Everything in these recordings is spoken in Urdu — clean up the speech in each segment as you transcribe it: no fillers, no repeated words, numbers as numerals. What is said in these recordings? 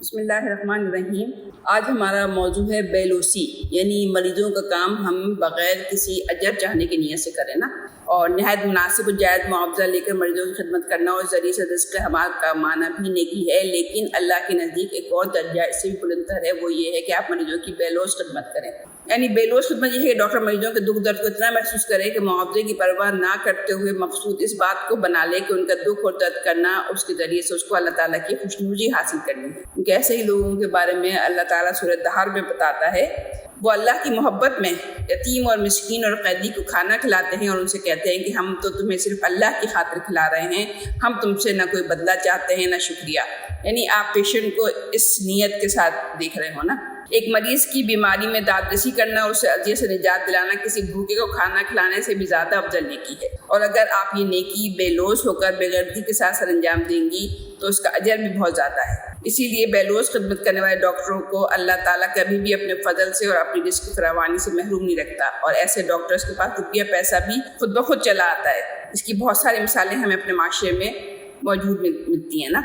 بسم اللہ الرحمن الرحیم۔ آج ہمارا موضوع ہے بیلوسی، یعنی مریضوں کا کام ہم بغیر کسی اجر چاہنے کی نیت سے کریں نا، اور نہایت مناسب و جائز معاوضہ لے کر مریضوں کی خدمت کرنا اور ذریعے سے رزق ہمارا کمانا بھی نیکی ہے، لیکن اللہ کے نزدیک ایک اور درجہ اس سے بھی بلندتر ہے، وہ یہ ہے کہ آپ مریضوں کی بیلوس خدمت کریں۔ یعنی بیلوس خدمت یہ ہے کہ ڈاکٹر مریضوں کے دکھ درد کو اتنا محسوس کرے کہ معاوضے کی پرواہ نہ کرتے ہوئے مقصود اس بات کو بنا لے کہ ان کا دکھ اور درد کرنا، اس کے ذریعے سے اس کو اللہ تعالیٰ کی خوشنودی حاصل کرنی ہے۔ کیونکہ ایسے ہی لوگوں کے بارے میں اللہ تعالیٰ سورۃ دہر میں بتاتا ہے، وہ اللہ کی محبت میں یتیم اور مسکین اور قیدی کو کھانا کھلاتے ہیں اور ان سے کہتے ہیں کہ ہم تو تمہیں صرف اللہ کی خاطر کھلا رہے ہیں، ہم تم سے نہ کوئی بدلہ چاہتے ہیں نہ شکریہ۔ یعنی آپ پیشنٹ کو اس نیت کے ساتھ دیکھ رہے ہو نا۔ ایک مریض کی بیماری میں دادرسی کرنا اور اسے اذیت سے نجات دلانا کسی بھوکے کو کھانا کھلانے سے بھی زیادہ افضل نیکی ہے، اور اگر آپ یہ نیکی بے لوث ہو کر بے غرضی کے ساتھ سر انجام دیں گی تو اس کا اجر بھی بہت زیادہ ہے۔ اسی لیے بے لوث خدمت کرنے والے ڈاکٹروں کو اللہ تعالیٰ کبھی بھی اپنے فضل سے اور اپنی رزق فراوانی سے محروم نہیں رکھتا، اور ایسے ڈاکٹرز کے پاس روپیہ پیسہ بھی خود بخود چلا آتا ہے۔ اس کی بہت ساری مثالیں ہمیں اپنے معاشرے میں موجود ملتی ہیں نا۔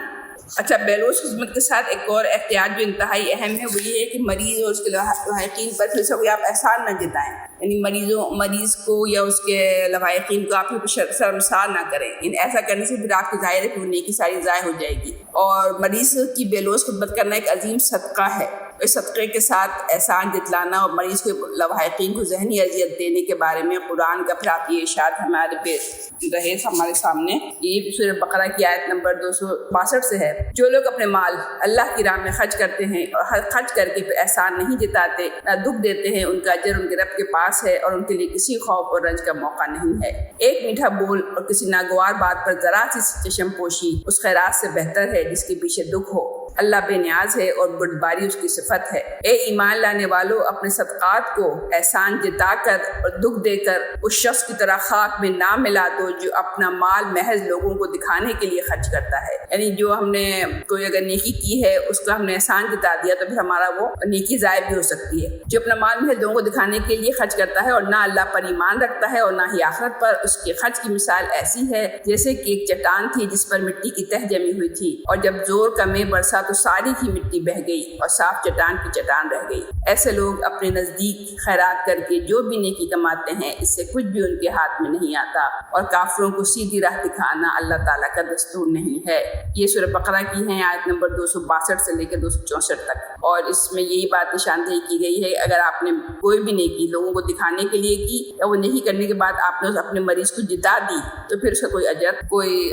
اچھا، بیلوس خدمت کے ساتھ ایک اور احتیاط جو انتہائی اہم ہے وہ یہ ہے کہ مریض اور اس کے لواحقین پر پھر سے کوئی آپ احسان نہ جتائیں، یعنی مریض کو یا اس کے لواحقین کو آپ شرمسار نہ کریں۔ ایسا کرنے سے پھر آپ کی ظاہر ہے کہ وہ نیکی ساری ضائع ہو جائے گی، اور مریض کی بیلوس خدمت کرنا ایک عظیم صدقہ ہے۔ اس صدقے کے ساتھ احسان جتلانا اور مریض کے لواحقین کو ذہنی اذیت دینے کے بارے میں قرآن کا پھر آپ یہ ارشاد ہمارے سامنے، یہ سورۃ بقرہ کی آیت نمبر 262 سے ہے، جو لوگ اپنے مال اللہ کی راہ میں خرچ کرتے ہیں اور خرچ کر کے پھر احسان نہیں جتاتے نہ دکھ دیتے ہیں، ان کا اجر ان کے رب کے پاس ہے اور ان کے لیے کسی خوف اور رنج کا موقع نہیں ہے۔ ایک میٹھا بول اور کسی ناگوار بات پر ذرا سی چشم پوشی اس خیرات سے بہتر ہے جس کے پیچھے دکھ ہو۔ اللہ بے نیاز ہے اور بردباری اس کی صفت ہے۔ اے ایمان لانے والو، اپنے صدقات کو احسان جتا کر اور دکھ دے کر اس شخص کی طرح خاک میں نہ ملا دو جو اپنا مال محض لوگوں کو دکھانے کے لیے خرچ کرتا ہے۔ یعنی جو ہم نے کوئی اگر نیکی کی ہے اس کا ہم نے احسان جتا دیا تو پھر ہمارا وہ نیکی ضائع بھی ہو سکتی ہے۔ جو اپنا مال محض لوگوں کو دکھانے کے لیے خرچ کرتا ہے اور نہ اللہ پر ایمان رکھتا ہے اور نہ ہی آخرت پر، اس کے خرچ کی مثال ایسی ہے جیسے کہ ایک چٹان تھی جس پر مٹی کی تہ جمی ہوئی تھی، اور جب زور کمے برسا تو ساری کی مٹی بہہ گئی اور صاف چٹان کی چٹان رہ گئی۔ ایسے لوگ اپنے نزدیک خیرات کر کے جو بھی نیکی کماتے ہیں اس سے کچھ بھی ان کے ہاتھ میں نہیں آتا، اور کافروں کو سیدھی راہ دکھانا اللہ تعالیٰ کا دستور نہیں ہے۔ یہ سورۃ بقرہ کی ہیں آیت نمبر 262 سے لے کے 264 تک، اور اس میں یہی بات نشاندہی کی گئی ہے، اگر آپ نے کوئی بھی نیکی لوگوں کو دکھانے کے لیے کی یا وہ نیکی کرنے کے بعد آپ نے اپنے مریض کو جتا دی تو پھر اس کا کوئی اجر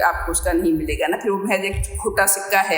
آپ کو اس کا نہیں ملے گا نا، پھر وہ محض ایک کھوٹا سکہ ہے۔